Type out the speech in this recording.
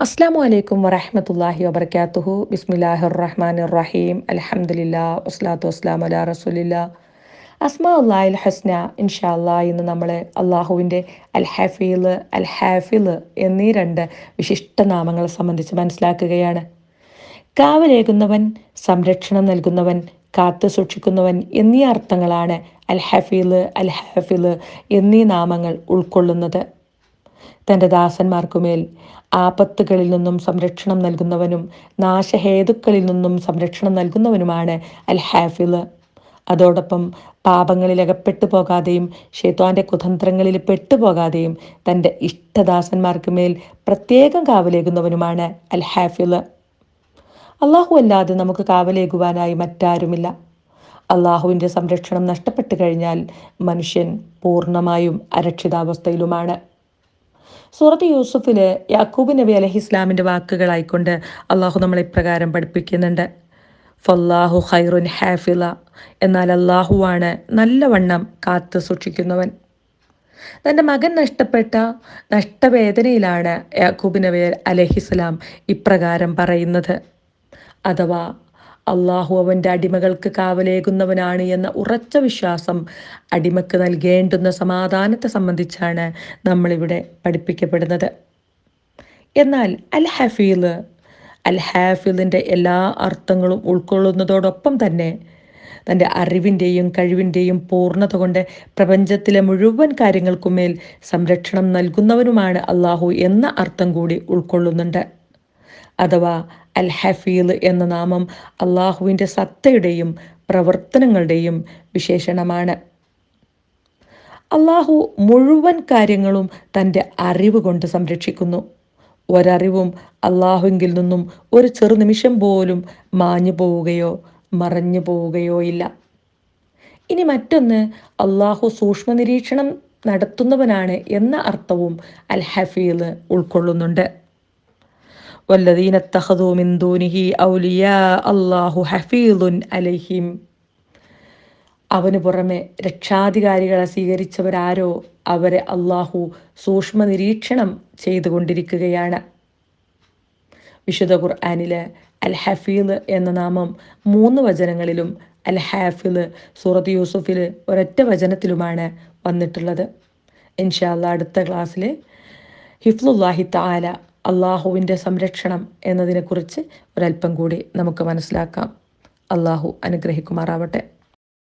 അസ്സാം വലൈക്കും വറഹമത്തല്ലാഹി വബർക്കാത്തുഹു ബിസ്മില്ലാഹിർ റഹ്മാനിർ റഹീം അൽഹംദുലില്ലാ വസ്സലാത്തു വസ്സലാമു അലാ റസൂലില്ലാ. അസ്മാ ഉല്ലാഹിൽ ഹസ്ന. ഇൻഷാ അല്ലാ ഇന്ന് നമ്മൾ അള്ളാഹുവിൻ്റെ അൽ ഹഫീൽ, അൽ ഹാഫിൽ എന്നീ രണ്ട് വിശിഷ്ട നാമങ്ങളെ സംബന്ധിച്ച് മനസ്സിലാക്കുകയാണ്. കാവലേകുന്നവൻ, സംരക്ഷണം നൽകുന്നവൻ, കാത്തു സൂക്ഷിക്കുന്നവൻ എന്നീ അർത്ഥങ്ങളാണ് അൽ ഹഫീൽ, അൽ ഹാഫിൽ എന്നീ നാമങ്ങൾ ഉൾക്കൊള്ളുന്നത്. തൻ്റെ ദാസന്മാർക്കുമേൽ ആപത്തുകളിൽ നിന്നും സംരക്ഷണം നൽകുന്നവനും നാശഹേതുക്കളിൽ നിന്നും സംരക്ഷണം നൽകുന്നവനുമാണ് അൽ ഹാഫിൽ. അതോടൊപ്പം പാപങ്ങളിൽ അകപ്പെട്ടു പോകാതെയും ശൈത്വാന്റെ കുതന്ത്രങ്ങളിൽ പെട്ടുപോകാതെയും തൻ്റെ ഇഷ്ടദാസന്മാർക്ക് മേൽ പ്രത്യേകം കാവലേകുന്നവനുമാണ് അൽ ഹാഫിൽ. അള്ളാഹു അല്ലാതെ നമുക്ക് കാവലേകുവാനായി മറ്റാരുമില്ല. അള്ളാഹുവിൻ്റെ സംരക്ഷണം നഷ്ടപ്പെട്ടു കഴിഞ്ഞാൽ മനുഷ്യൻ പൂർണ്ണമായും അരക്ഷിതാവസ്ഥയിലുമാണ്. സൂറത്ത് യൂസുഫില് യാക്കൂബ് നബി അലൈഹി ഇസ്ലാമിൻ്റെ വാക്കുകളായിക്കൊണ്ട് അള്ളാഹു നമ്മളെ ഇപ്രകാരം പഠിപ്പിക്കുന്നുണ്ട്. ഫല്ലാഹു ഖൈറുൻ ഹാഫില, എന്നാൽ അള്ളാഹുവാണ് നല്ലവണ്ണം കാത്തു സൂക്ഷിക്കുന്നവൻ. തൻ്റെ മകൻ നഷ്ടപ്പെട്ട നഷ്ടവേദനയിലാണ് യാക്കൂബ് നബി അലൈഹിസ്സലാം ഇപ്രകാരം പറയുന്നത്. അഥവാ അള്ളാഹു അവൻ്റെ അടിമകൾക്ക് കാവലേകുന്നവനാണ് എന്ന ഉറച്ച വിശ്വാസം അടിമക്ക് നൽകേണ്ടുന്ന സമാധാനത്തെ സംബന്ധിച്ചാണ് നമ്മളിവിടെ പഠിപ്പിക്കപ്പെടുന്നത്. എന്നാൽ അൽ ഹഫീൽ, അൽ ഹാഫിലിൻ്റെ എല്ലാ അർത്ഥങ്ങളും ഉൾക്കൊള്ളുന്നതോടൊപ്പം തന്നെ തൻ്റെ അറിവിൻ്റെയും കഴിവിൻ്റെയും പൂർണ്ണത കൊണ്ട് പ്രപഞ്ചത്തിലെ മുഴുവൻ കാര്യങ്ങൾക്കുമേൽ സംരക്ഷണം നൽകുന്നവനുമാണ് അള്ളാഹു എന്ന അർത്ഥം കൂടി ഉൾക്കൊള്ളുന്നുണ്ട്. അഥവാ അൽ ഹഫീൽ എന്ന നാമം അള്ളാഹുവിൻ്റെ സത്തയുടെയും പ്രവർത്തനങ്ങളുടെയും വിശേഷണമാണ്. അള്ളാഹു മുഴുവൻ കാര്യങ്ങളും തൻ്റെ അറിവ് കൊണ്ട് സംരക്ഷിക്കുന്നു. ഒരറിവും അള്ളാഹുവിൽ നിന്നും ഒരു ചെറുനിമിഷം പോലും മാഞ്ഞു പോവുകയോ മറഞ്ഞു പോവുകയോ ഇല്ല. ഇനി മറ്റൊന്ന്, അള്ളാഹു സൂക്ഷ്മ നിരീക്ഷണം നടത്തുന്നവനാണ് എന്ന അർത്ഥവും അൽ ഹഫീൽ ഉൾക്കൊള്ളുന്നുണ്ട്. വല്ലദീന ഇത്തഖദൂ മിൻ ദൂനിഹി ഔലിയാ അല്ലാഹു ഹഫീളുൻ അലൈഹിം. അവന് പുറമെ രക്ഷാധികാരികളെ സ്വീകരിച്ചവരാരോ അവരെ അള്ളാഹു സൂക്ഷ്മ നിരീക്ഷണം ചെയ്തുകൊണ്ടിരിക്കുകയാണ്. വിശുദ്ധ ഖുർആനിലെ അൽ ഹഫീൽ എന്ന നാമം 3 വചനങ്ങളിലും അൽ ഹാഫിൽ സൂറത്ത് യൂസുഫിൽ ഒരൊറ്റ വചനത്തിലുമാണ് വന്നിട്ടുള്ളത്. ഇൻഷാ അല്ലാഹ് അടുത്ത ക്ലാസ്സിൽ ഹിഫ്ലുല്ലാഹി തആല, അള്ളാഹുവിൻ്റെ സംരക്ഷണം എന്നതിനെക്കുറിച്ച് ഒരല്പം കൂടി നമുക്ക് മനസ്സിലാക്കാം. അള്ളാഹു അനുഗ്രഹിക്കുമാറാവട്ടെ.